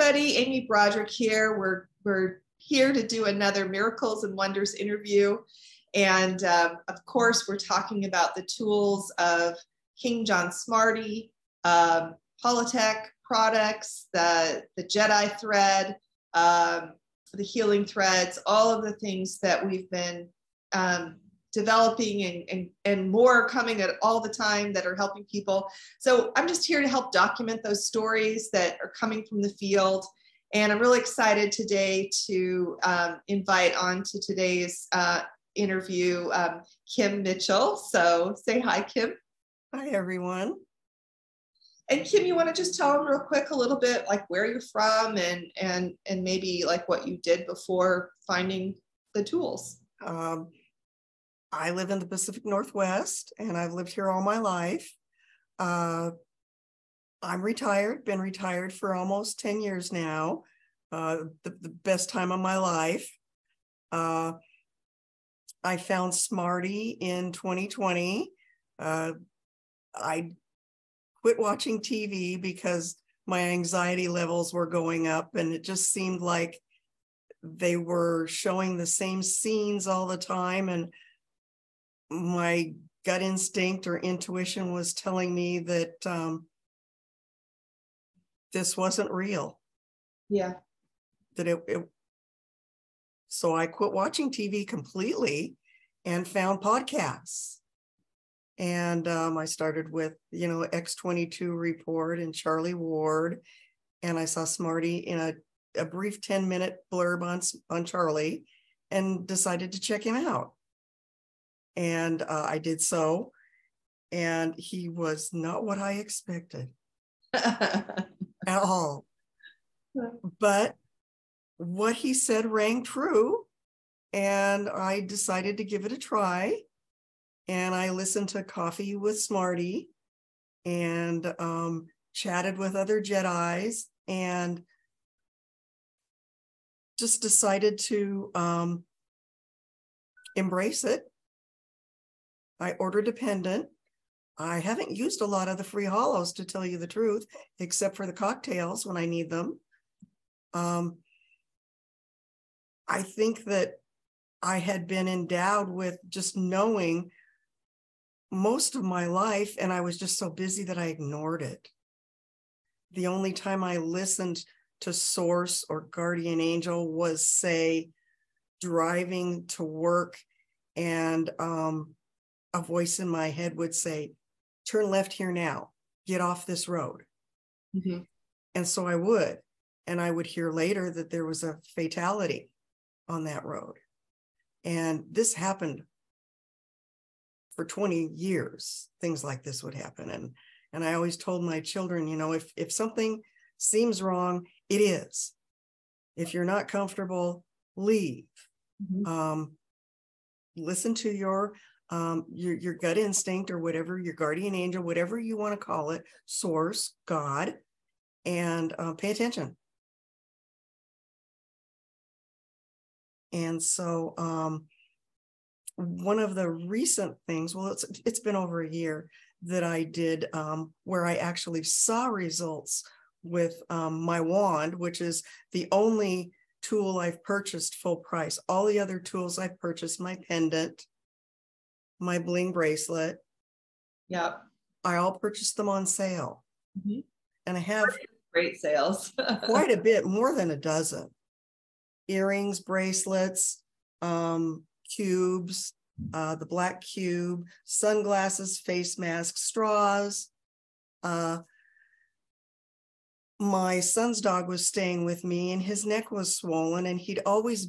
everybody. Amy Broderick here. We're here to do another Miracles and Wonders interview. And of course, we're talking about the tools of King John Smarty, Holotech products, the Jedi thread, the healing threads, all of the things that we've been developing and more coming at all the time that are helping people. So I'm just here to help document those stories that are coming from the field. And I'm really excited today to invite on to today's interview Kim Mitchell. So say hi, Kim. Hi, everyone. And Kim, you want to just tell them real quick a little bit like where you're from and maybe like what you did before finding the tools? I live in the Pacific Northwest, and I've lived here all my life. I'm retired, been retired for almost 10 years now, the best time of my life. I found Smarty in 2020. I quit watching TV because my anxiety levels were going up, and it just seemed like they were showing the same scenes all the time. And my gut instinct or intuition was telling me that this wasn't real. Yeah. So I quit watching TV completely and found podcasts. And I started with, X22 Report and Charlie Ward. And I saw Smarty in a brief 10-minute blurb on Charlie and decided to check him out. And I did so. And he was not what I expected at all. But what he said rang true. And I decided to give it a try. And I listened to Coffee with Smarty and chatted with other Jedis and just decided to embrace it. I ordered a pendant. I haven't used a lot of the free holos, to tell you the truth, except for the cocktails when I need them. I think that I had been endowed with just knowing most of my life, and I was just so busy that I ignored it. The only time I listened to Source or Guardian Angel was, say, driving to work, and a voice in my head would say, turn left here now, get off this road. Mm-hmm. And so I would, and I would hear later that there was a fatality on that road. And this happened for 20 years. Things like this would happen. And I always told my children, if something seems wrong, it is. If you're not comfortable, leave. Mm-hmm. Listen to your gut instinct, or whatever, your guardian angel, whatever you want to call it, source, God, and pay attention. And so one of the recent things, well, it's been over a year that I did where I actually saw results with my wand, which is the only tool I've purchased full price. All the other tools I've purchased, my pendant, my bling bracelet. Yeah. I all purchased them on sale. Mm-hmm. And I have great sales. quite a bit, more than a dozen. Earrings, bracelets, cubes, the black cube, sunglasses, face masks, straws. My son's dog was staying with me, and his neck was swollen, and he'd always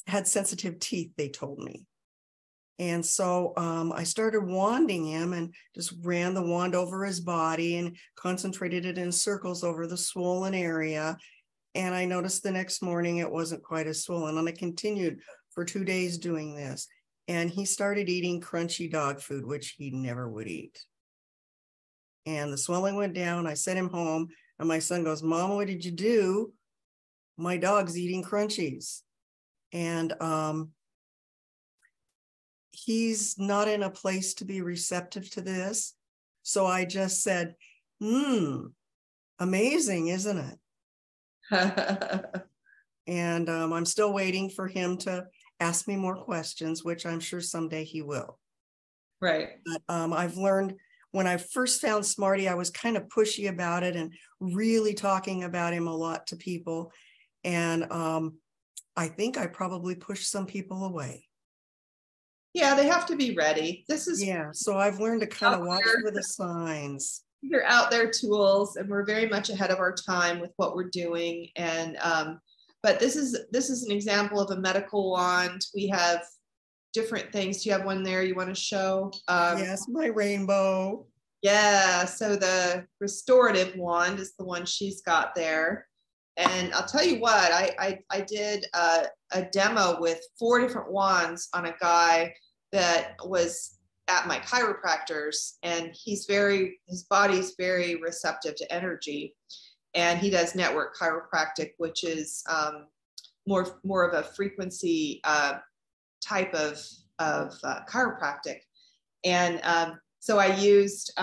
had sensitive teeth, they told me. And so I started wanding him and just ran the wand over his body and concentrated it in circles over the swollen area. And I noticed the next morning it wasn't quite as swollen. And I continued for 2 days doing this. And he started eating crunchy dog food, which he never would eat. And the swelling went down. I sent him home. And my son goes, Mom, what did you do? My dog's eating crunchies. And he's not in a place to be receptive to this. So I just said, amazing, isn't it? And I'm still waiting for him to ask me more questions, which I'm sure someday he will. Right. But I've learned when I first found Smarty, I was kind of pushy about it and really talking about him a lot to people. And I think I probably pushed some people away. Yeah, they have to be ready. This is So I've learned to kind of watch for the signs. They're out there tools, and we're very much ahead of our time with what we're doing. And but this is an example of a medical wand. We have different things. Do you have one there you want to show? Yes, my rainbow. Yeah, so the restorative wand is the one she's got there. And I'll tell you what, I did a demo with 4 different wands on a guy that was at my chiropractor's, and his body's very receptive to energy, and he does network chiropractic, which is more of a frequency type of chiropractic. And so I used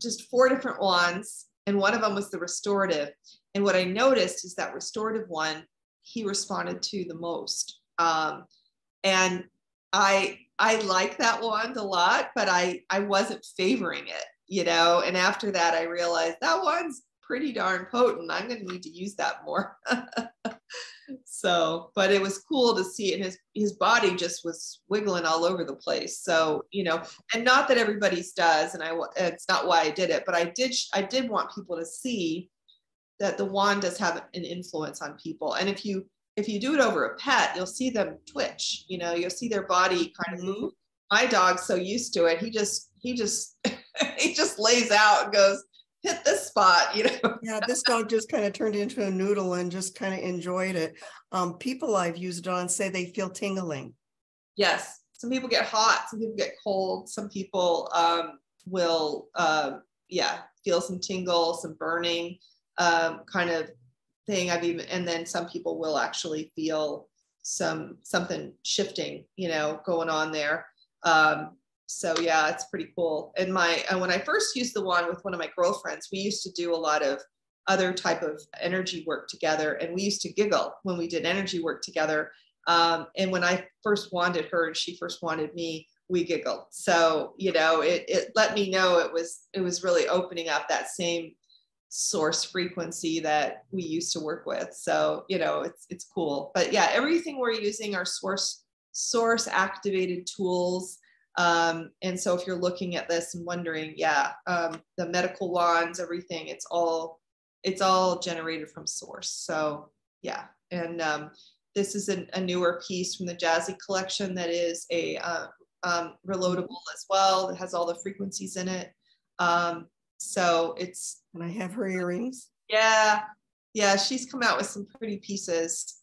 just 4 different wands, and one of them was the restorative. And what I noticed is that restorative one, he responded to the most. And I like that wand a lot, but I wasn't favoring it, And after that, I realized that one's pretty darn potent. I'm going to need to use that more. So, but it was cool to see it. His body just was wiggling all over the place. So, and not that everybody's does, and it's not why I did it, but I did want people to see that the wand does have an influence on people. And if you do it over a pet, you'll see them twitch, you'll see their body kind of move. My dog's so used to it. He just he just lays out and goes, hit this spot, Yeah, this dog just kind of turned into a noodle and just kind of enjoyed it. People I've used it on say they feel tingling. Yes. Some people get hot, some people get cold, some people will feel some tingle, some burning kind of thing. And then some people will actually feel something shifting, going on there. So yeah, it's pretty cool. And when I first used the wand with one of my girlfriends, we used to do a lot of other type of energy work together, and we used to giggle when we did energy work together. And when I first wanded her and she first wanded me, we giggled. So it let me know it was really opening up that same source frequency that we used to work with. So it's cool. But yeah, everything we're using are source activated tools. And so if you're looking at this and wondering, the medical wands, everything, it's all generated from source. So yeah. And this is a newer piece from the Jazzy collection that is a reloadable as well. It has all the frequencies in it. So it's, and I have her earrings. Yeah, she's come out with some pretty pieces,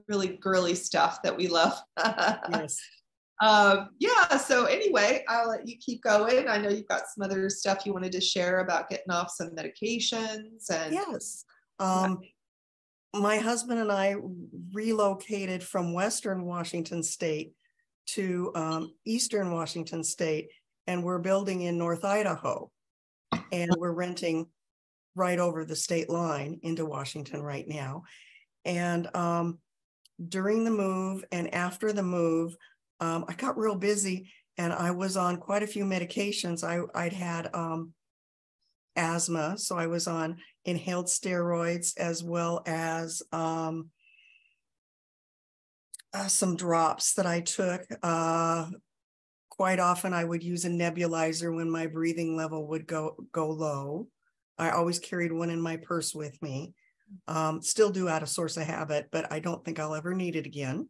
really girly stuff that we love. Yes. So anyway, I'll let you keep going. I know you've got some other stuff you wanted to share about getting off some medications. And yes, my husband and I relocated from Western Washington State to Eastern Washington State, and we're building in North Idaho, and we're renting right over the state line into Washington right now. And during the move and after the move, I got real busy, and I was on quite a few medications. I'd had asthma, so I was on inhaled steroids as well as some drops that I took. Quite often I would use a nebulizer when my breathing level would go low. I always carried one in my purse with me. Still do out of source of habit, but I don't think I'll ever need it again.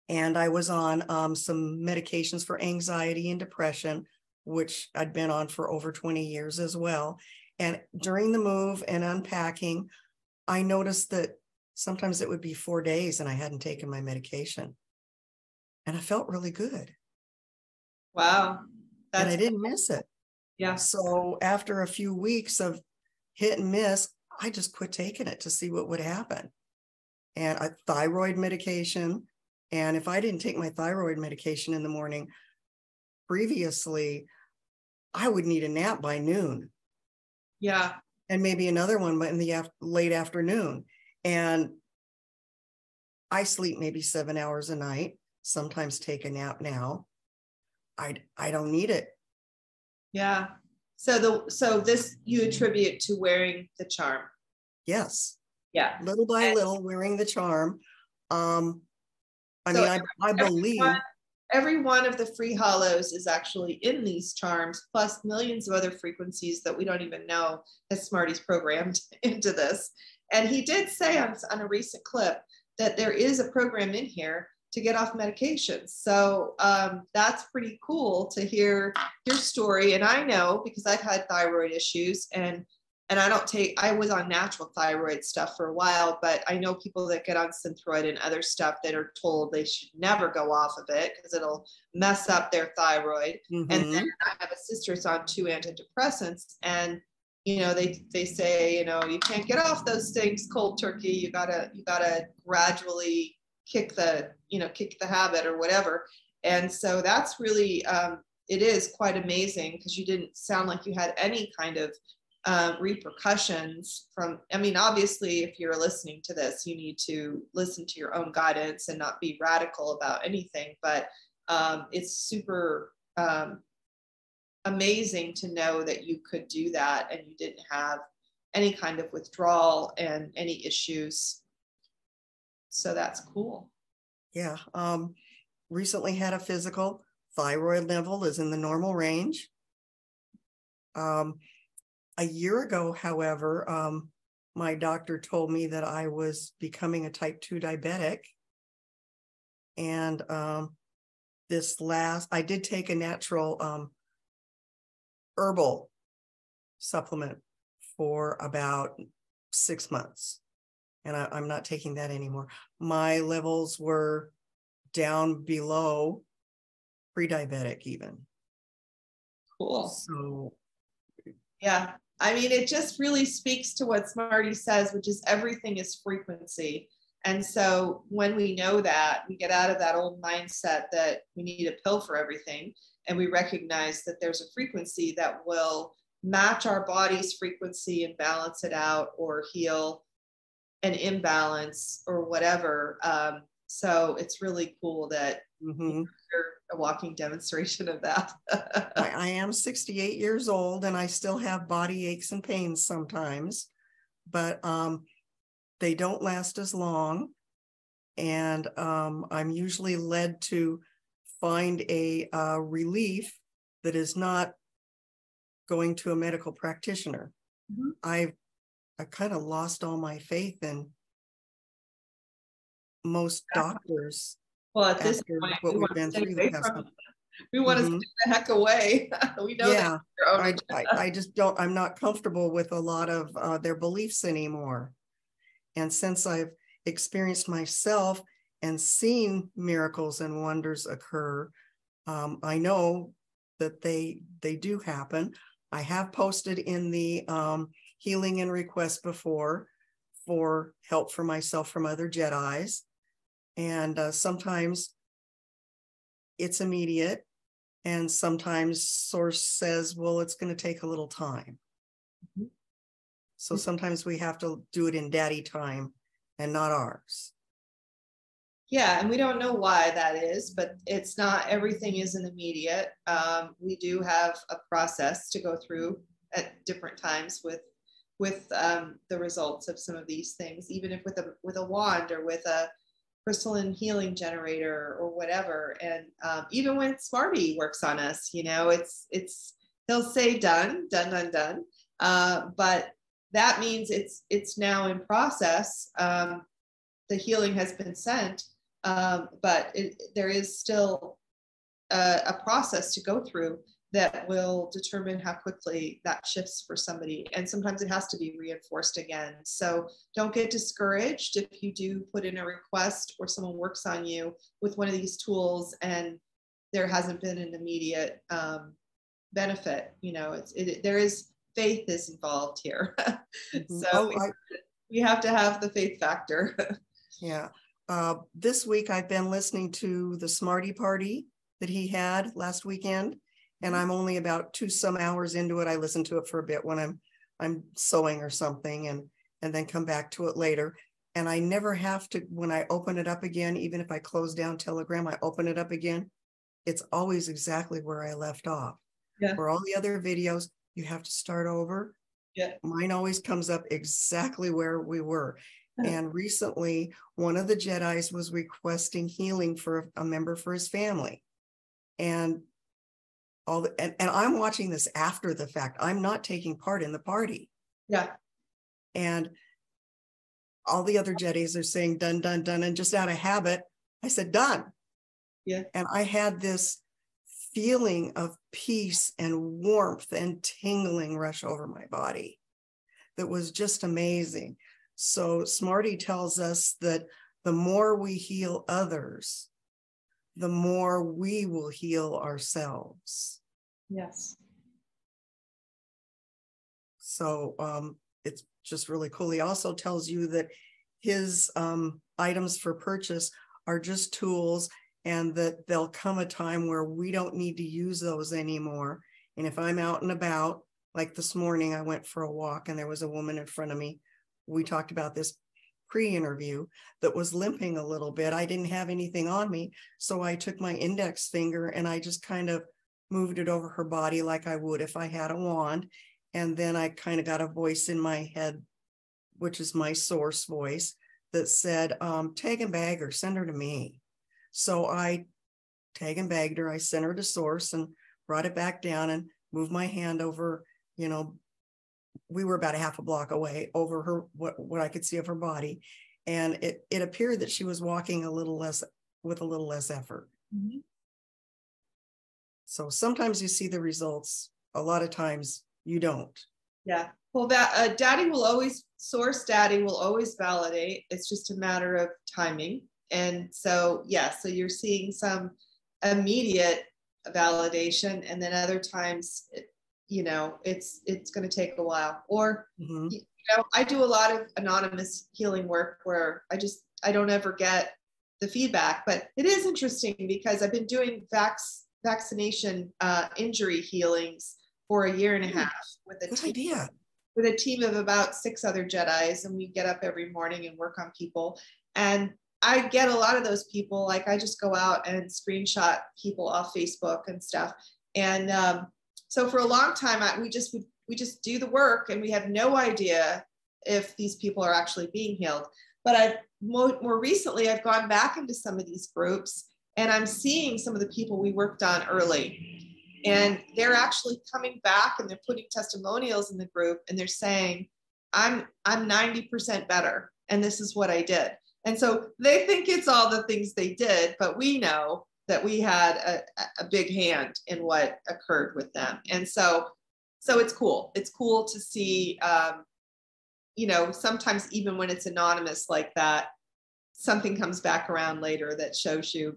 And I was on some medications for anxiety and depression, which I'd been on for over 20 years as well. And during the move and unpacking, I noticed that sometimes it would be 4 days and I hadn't taken my medication. And I felt really good. Wow. And I didn't miss it. Yeah. So after a few weeks of hit and miss, I just quit taking it to see what would happen. And a thyroid medication. And if I didn't take my thyroid medication in the morning, previously, I would need a nap by noon. Yeah. and maybe another one in the late afternoon. And I sleep maybe 7 hours a night, sometimes take a nap now. I don't need it. Yeah. So this you attribute to wearing the charm. Yes. Yeah. Little by little, wearing the charm. I believe every one of the free holos is actually in these charms, plus millions of other frequencies that we don't even know that Smarty's programmed into this. And he did say on a recent clip that there is a program in here to get off medications. So that's pretty cool to hear your story. And I know because I've had thyroid issues and I was on natural thyroid stuff for a while, but I know people that get on Synthroid and other stuff that are told they should never go off of it because it'll mess up their thyroid. Mm-hmm. And then I have a sister who's on 2 antidepressants, and they say, you can't get off those things cold turkey. You gotta gradually kick the habit or whatever. And so that's really it is quite amazing because you didn't sound like you had any kind of repercussions from, obviously, if you're listening to this, you need to listen to your own guidance and not be radical about anything. But it's super amazing to know that you could do that and you didn't have any kind of withdrawal and any issues. So that's cool. Yeah. Recently had a physical. Thyroid level is in the normal range. A year ago, however, my doctor told me that I was becoming a type 2 diabetic. And I did take a natural herbal supplement for about 6 months. And I'm not taking that anymore. My levels were down below pre-diabetic even. Cool. So, yeah. It just really speaks to what Smarty says, which is everything is frequency. And so when we know that, we get out of that old mindset that we need a pill for everything. And we recognize that there's a frequency that will match our body's frequency and balance it out or heal an imbalance or whatever. So it's really cool that you're a walking demonstration of that. I am 68 years old and I still have body aches and pains sometimes, but they don't last as long. And I'm usually led to find a relief that is not going to a medical practitioner. Mm-hmm. I kind of lost all my faith in most doctors. Well, at this point, what we've been through the past. We want to stay the heck away. We know that. I just don't. I'm not comfortable with a lot of their beliefs anymore. And since I've experienced myself and seen miracles and wonders occur, I know that they do happen. I have posted in the healing and request before for help for myself from other Jedis. And sometimes it's immediate. And sometimes source says, well, it's going to take a little time. Mm-hmm. So sometimes we have to do it in daddy time and not ours. Yeah, and we don't know why that is, but it's not, everything isn't immediate. We do have a process to go through at different times with the results of some of these things, even if with a wand or with a crystalline healing generator or whatever. And even when Smarty works on us, it's he'll say done. But that means it's now in process. The healing has been sent, but there is still a process to go through that will determine how quickly that shifts for somebody. And sometimes it has to be reinforced again. So don't get discouraged if you do put in a request or someone works on you with one of these tools and there hasn't been an immediate benefit. There is faith is involved here. So we have to have the faith factor. Yeah. This week I've been listening to the Smarty Party that he had last weekend. And I'm only about 2 some hours into it. I listen to it for a bit when I'm I'm sewing or something, and then come back to it later. And I never have to, when I open it up again, even if I close down Telegram, I open it up again, it's always exactly where I left off. Yeah. For all the other videos, you have to start over. Yeah. Mine always comes up exactly where we were. And recently, one of the Jedis was requesting healing for a member for his family. And and I'm watching this after the fact. I'm not taking part in the party. Yeah. And all the other Jedis are saying done, done, done. And just out of habit, I said, done. Yeah. And I had this feeling of peace and warmth and tingling rush over my body that was just amazing. So Smarty tells us that the more we heal others, the more we will heal ourselves. Yes. So it's just really cool. He also tells you that his items for purchase are just tools, and that there'll come a time where we don't need to use those anymore. And if I'm out and about, like this morning, I went for a walk and there was a woman in front of me. We talked about this pre-interview, that was limping a little bit. I didn't have anything on me. So I took my index finger and I just kind of moved it over her body like I would if I had a wand. And then I kind of got a voice in my head, which is my source voice, that said, tag and bag her, send her to me. So I tag and bagged her. I sent her to source and brought it back down and moved my hand over, we were about a half a block away, over her, what I could see of her body. And it appeared that she was walking with a little less effort. Mm-hmm. So sometimes you see the results. A lot of times you don't. Yeah. Well, that Daddy will always validate. It's just a matter of timing. And so, yeah, so you're seeing some immediate validation, and then other times, it's going to take a while. Or, I do a lot of anonymous healing work where I don't ever get the feedback, but it is interesting because I've been doing vaccination injury healings for a year and a half with a team of about 6 other Jedis, and we get up every morning and work on people. And I get a lot of those people, like I just go out and screenshot people off Facebook and stuff. And so for a long time, we just do the work, and we have no idea if these people are actually being healed. But more recently, I've gone back into some of these groups, and I'm seeing some of the people we worked on early, and they're actually coming back and they're putting testimonials in the group, and they're saying, I'm 90% better, and this is what I did. And so they think it's all the things they did, but we know that we had a big hand in what occurred with them. And so it's cool. It's cool to see, sometimes even when it's anonymous like that, something comes back around later that shows you're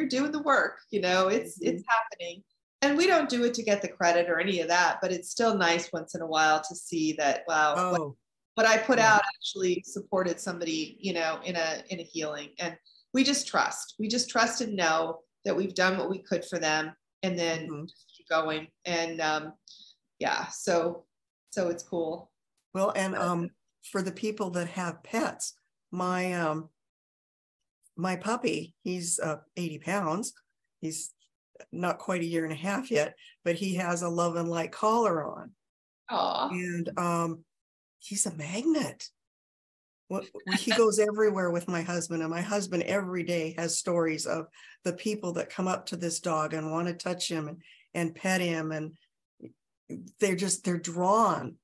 doing the work, it's happening. And we don't do it to get the credit or any of that, but it's still nice once in a while to see that, wow, what I put out actually supported somebody, in a healing. And we just trust and know that we've done what we could for them, and then just keep going. And so it's cool. Well, and for the people that have pets, my puppy, he's 80 pounds. He's not quite a year and a half yet, but he has a love and light collar on. Aww. And he's a magnet. He goes everywhere with my husband, and my husband every day has stories of the people that come up to this dog and want to touch him and pet him, and they're drawn.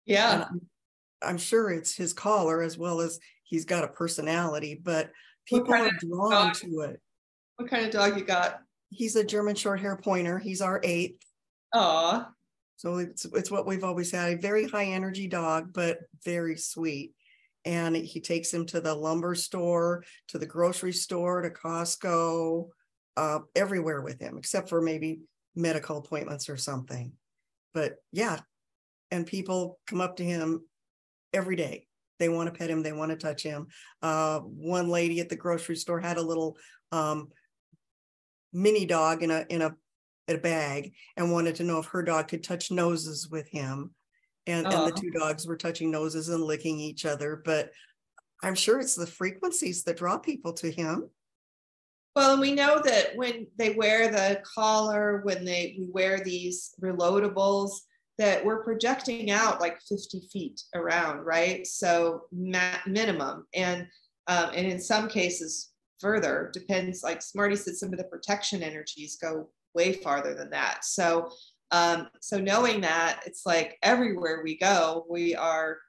Yeah. And I'm sure it's his collar as well as he's got a personality, but people are drawn to it. What kind of dog you got? He's a German short hair pointer. He's our 8th. Aw. So it's what we've always had, a very high energy dog, but very sweet. And he takes him to the lumber store, to the grocery store, to Costco, everywhere with him, except for maybe medical appointments or something. But yeah, and people come up to him every day. They want to pet him. They want to touch him. One lady at the grocery store had a little mini dog in a bag and wanted to know if her dog could touch noses with him. and the two dogs were touching noses and licking each other. But I'm sure it's the frequencies that draw people to him. Well, and we know that when they wear the collar, when we wear these reloadables, that we're projecting out like 50 feet around, right? So minimum, and in some cases further, depends. Like Smarty said, some of the protection energies go way farther than that. So so knowing that, it's like everywhere we go, we're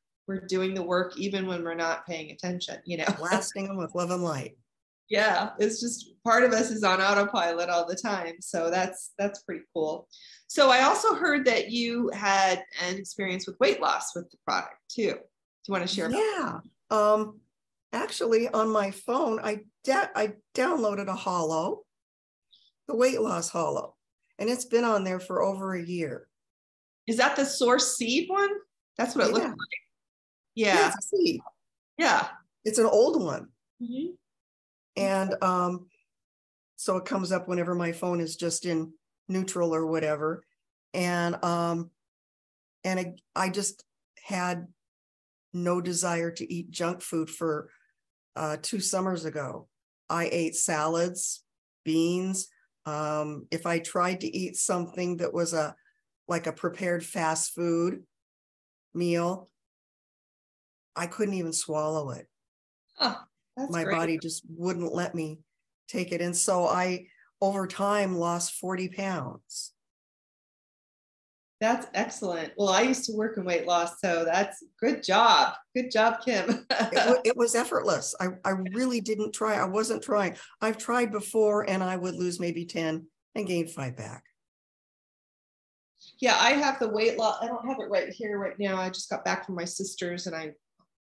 doing the work even when we're not paying attention, you know. Blasting them with love and light. Yeah, it's just part of us is on autopilot all the time. So that's pretty cool. So I also heard that you had an experience with weight loss with the product too. Do you want to share? Yeah. Actually, on my phone, I downloaded a Holo, the weight loss Holo, and it's been on there for over a year. Is that the Source Seed one? That's what it looks like. Yeah. It's a seed. Yeah. It's an old one. Mm-hmm. And so it comes up whenever my phone is just in neutral or whatever. And I just had no desire to eat junk food for 2 summers ago. I ate salads, beans. If I tried to eat something that was like a prepared fast food meal, I couldn't even swallow it. Oh, that's my great. body just wouldn't let me take it. And so I, over time, lost 40 pounds. That's excellent. Well, I used to work in weight loss, so that's good job. Good job, Kim. It was effortless. I really didn't try. I wasn't trying. I've tried before and I would lose maybe 10 and gain 5 back. Yeah, I have the weight loss. I don't have it right here right now. I just got back from my sister's and I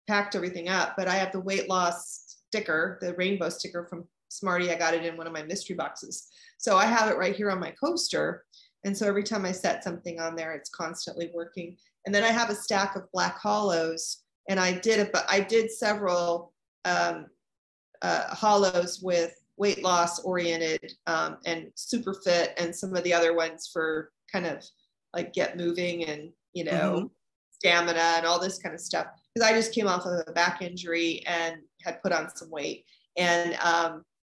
packed everything up, but I have the weight loss sticker, the rainbow sticker from Smarty. I got it in one of my mystery boxes. So I have it right here on my coaster. And so every time I set something on there, it's constantly working. And then I have a stack of black Holos, and I did several Holos with weight loss oriented and super fit, and some of the other ones for kind of like get moving and, you know, stamina and all this kind of stuff. Because I just came off of a back injury and had put on some weight. And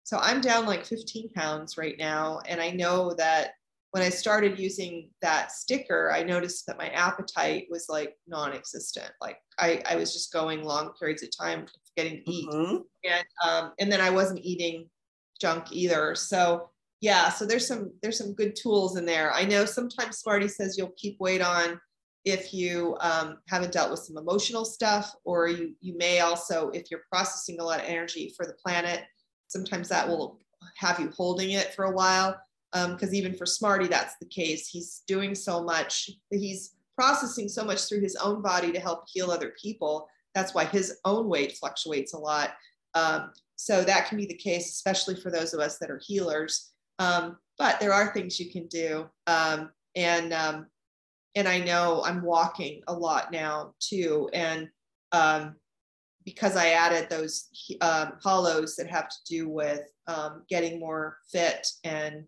so I'm down like 15 pounds right now. And I know that when I started using that sticker, I noticed that my appetite was like non-existent. Like I was just going long periods of time forgetting to eat. And then I wasn't eating junk either. So yeah, so there's some good tools in there. I know sometimes Smarty says you'll keep weight on if you haven't dealt with some emotional stuff, or you may also, if you're processing a lot of energy for the planet, sometimes that will have you holding it for a while. Because even for Smarty, that's the case. He's doing so much, he's processing so much through his own body to help heal other people. That's why his own weight fluctuates a lot. So that can be the case, especially for those of us that are healers. But there are things you can do. And I know I'm walking a lot now too. And because I added those Holos that have to do with getting more fit and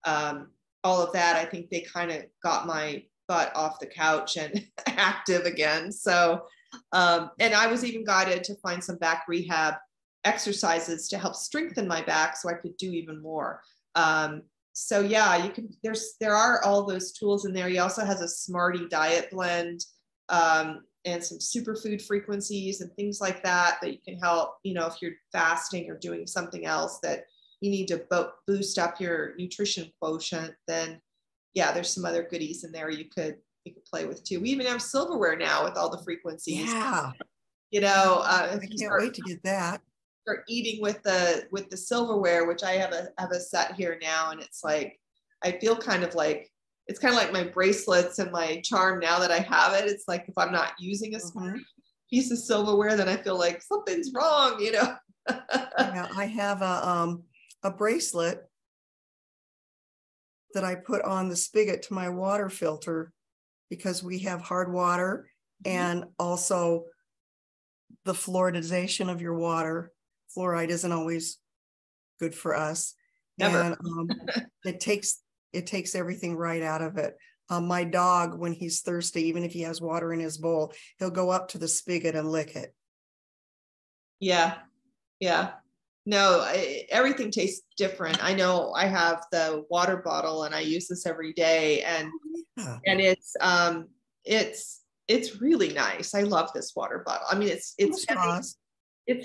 all of that, I think they kind of got my butt off the couch and active again. So, and I was even guided to find some back rehab exercises to help strengthen my back so I could do even more. So yeah, you can, there are all those tools in there. He also has a Smarty diet blend and some superfood frequencies and things like that you can help, you know, if you're fasting or doing something else that you need to boost up your nutrition quotient, then yeah, there's some other goodies in there you could play with too. We even have silverware now with all the frequencies. Yeah. You know, I can't wait to get that. Start eating with the silverware, which I have a set here now, and it's like I feel kind of like it's kind of like my bracelets and my charm now that I have it. It's like if I'm not using a smart piece of silverware, then I feel like something's wrong, you know. Yeah, I have a bracelet that I put on the spigot to my water filter because we have hard water and also the fluoridization of your water. Fluoride isn't always good for us. Never. And it takes everything right out of it. My dog, when he's thirsty, even if he has water in his bowl, he'll go up to the spigot and lick it. Yeah. Yeah. No, everything tastes different. I know I have the water bottle and I use this every day, and Yeah. and it's really nice. I love this water bottle. I mean, it's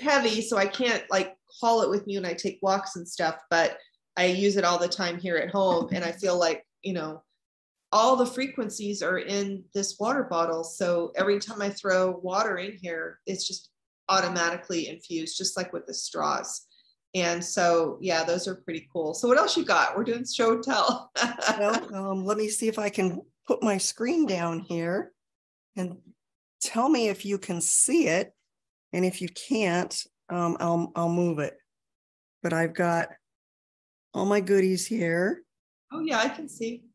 heavy, so I can't like haul it with me when I take walks and stuff, but I use it all the time here at home, and I feel like, all the frequencies are in this water bottle. So every time I throw water in here, it's just automatically infused, just like with the straws. And so, yeah, those are pretty cool. So what else you got? We're doing show and tell. Well, let me see if I can put my screen down here and tell me if you can see it. And if you can't, I'll move it. But I've got all my goodies here. Oh yeah, I can see.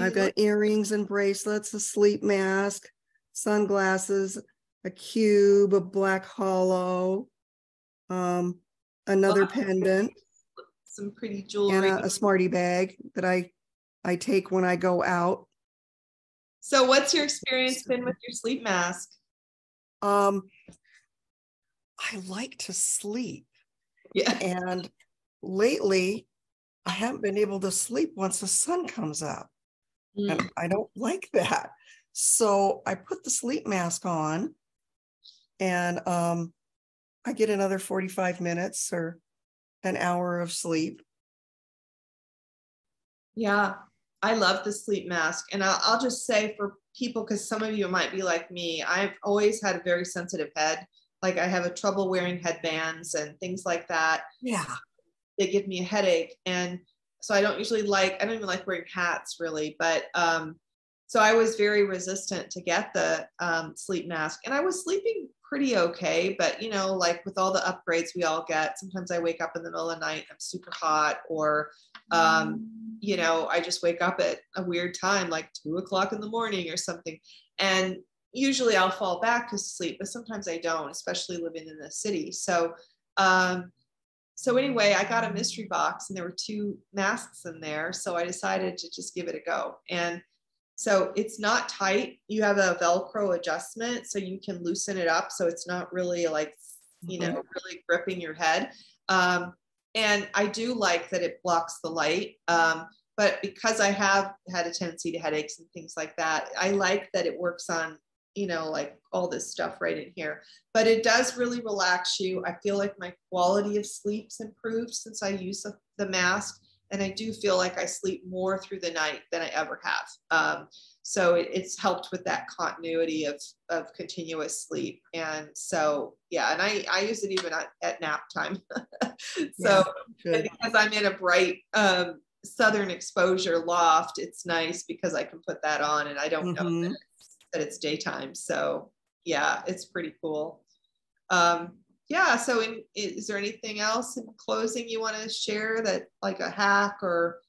I've got earrings and bracelets, a sleep mask, sunglasses, a cube, a black holo, another pendant, some pretty jewelry, and a Smarty bag that I take when I go out. So what's your experience been with your sleep mask? I like to sleep. Yeah. And lately, I haven't been able to sleep once the sun comes up. And I don't like that. So I put the sleep mask on, and I get another 45 minutes or an hour of sleep. Yeah, I love the sleep mask. And I'll just say for people, because some of you might be like me, I've always had a very sensitive head. Like I have a trouble wearing headbands and things like that. Yeah. They give me a headache. And so I don't even like wearing hats really, but so I was very resistant to get the sleep mask, and I was sleeping pretty okay. But like with all the upgrades we all get, sometimes I wake up in the middle of the night, I'm super hot, or I just wake up at a weird time, like 2:00 in the morning or something. And usually I'll fall back to sleep, but sometimes I don't, especially living in the city. So anyway, I got a mystery box and there were 2 masks in there. So I decided to just give it a go. And so it's not tight. You have a Velcro adjustment, so you can loosen it up. So it's not really like, really gripping your head. And I do like that it blocks the light. But because I have had a tendency to headaches and things like that, I like that it works on, like all this stuff right in here. But it does really relax you. I feel like my quality of sleep's improved since I use the mask. And I do feel like I sleep more through the night than I ever have. So it's helped with that continuity of continuous sleep. And so, yeah, and I use it even at nap time. So because I'm in a bright southern exposure loft, it's nice because I can put that on and I don't know that it's daytime. So yeah, it's pretty cool. Yeah, so is there anything else in closing you want to share, that like a hack or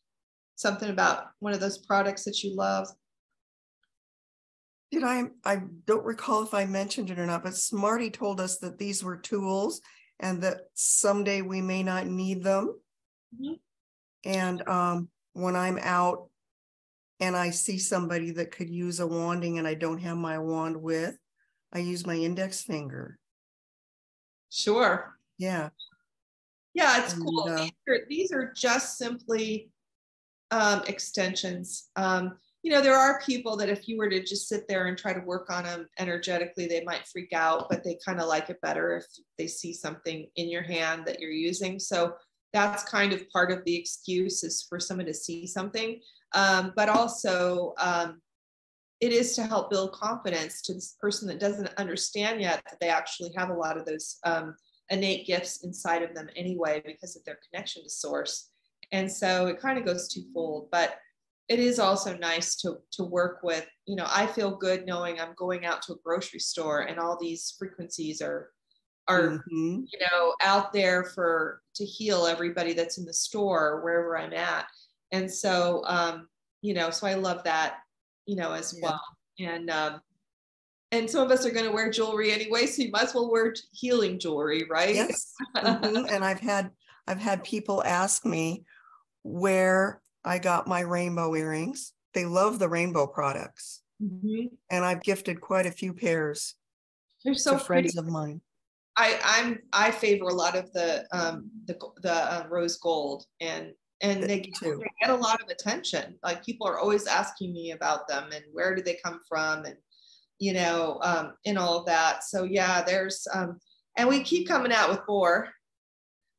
something about one of those products that you love? I don't recall if I mentioned it or not, but Smarty told us that these were tools and that someday we may not need them. And when I'm out and I see somebody that could use a wanding and I don't have my wand with, I use my index finger. Sure. Yeah. Yeah, it's cool. These are just simply extensions. There are people that if you were to just sit there and try to work on them energetically, they might freak out, but they kind of like it better if they see something in your hand that you're using. So that's kind of part of the excuse, is for someone to see something. But also it is to help build confidence to this person that doesn't understand yet that they actually have a lot of those innate gifts inside of them anyway, because of their connection to source. And so it kind of goes twofold, but it is also nice to work with. I feel good knowing I'm going out to a grocery store and all these frequencies are out there to heal everybody that's in the store, wherever I'm at. And so so I love that as well. And some of us are going to wear jewelry anyway, so you might as well wear healing jewelry, right? Yes. And I've had people ask me where I got my rainbow earrings, they love the rainbow products. Mm-hmm. And I've gifted quite a few pairs They're so to friends pretty. of mine. I favor a lot of the rose gold, and they get a lot of attention. Like, people are always asking me about them and where do they come from, and and all of that. So yeah, there's and we keep coming out with more.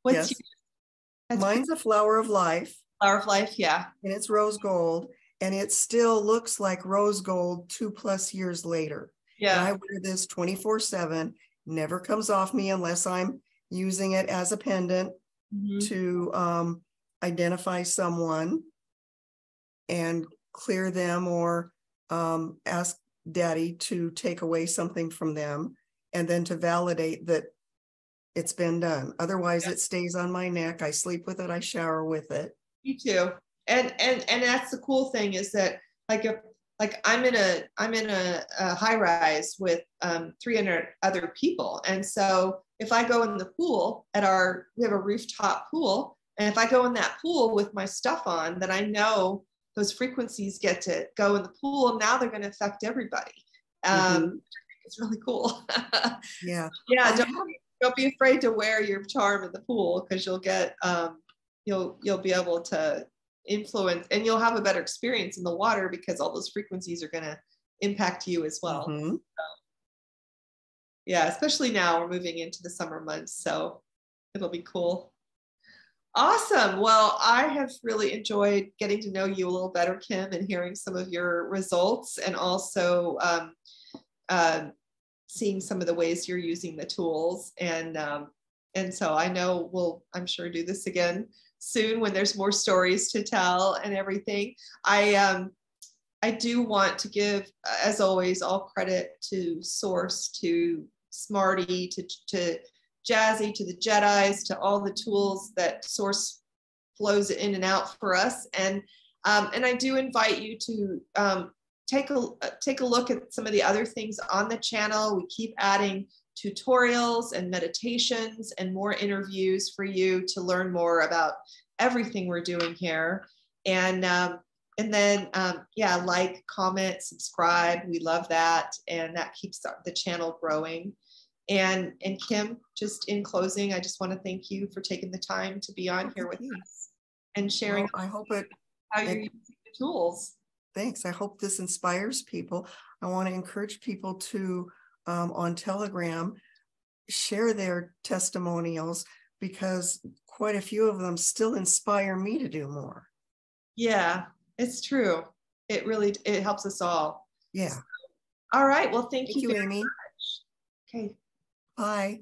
What's yes. Mine's a Flower of Life. Flower of Life, yeah. And it's rose gold, and it still looks like rose gold 2+ years later. Yeah. And I wear this 24/7. Never comes off me unless I'm using it as a pendant to identify someone and clear them, or ask Daddy to take away something from them, and then to validate that it's been done. Otherwise, it stays on my neck. I sleep with it. I shower with it. Me too. And that's the cool thing, is that like I'm in a high rise with 300 other people, and so if I go in the pool we have a rooftop pool, and if I go in that pool with my stuff on, then I know those frequencies get to go in the pool, and now they're going to affect everybody. It's really cool. Yeah. Don't be afraid to wear your charm in the pool, because you'll get you'll be able to influence, and you'll have a better experience in the water, because all those frequencies are going to impact you as well. So, yeah, especially now we're moving into the summer months, so it'll be cool. Awesome. Well, I have really enjoyed getting to know you a little better, Kim, and hearing some of your results, and also seeing some of the ways you're using the tools. And so I know I'm sure do this again soon when there's more stories to tell and everything. I do want to give, as always, all credit to Source, to Smarty, to Jazzy, to the Jedis, to all the tools that Source flows in and out for us. And I do invite you to take a look at some of the other things on the channel. We keep adding tutorials and meditations and more interviews for you to learn more about everything we're doing here. And then like, comment, subscribe. We love that, and that keeps the channel growing. And Kim, just in closing, I just want to thank you for taking the time to be on here with us and sharing. Well, I hope how you're using the tools. Thanks. I hope this inspires people. I want to encourage people to, on Telegram, share their testimonials, because quite a few of them still inspire me to do more. Yeah, it's true. It helps us all. Yeah. So, all right. Well, thank you very Amy. much. Okay. Bye.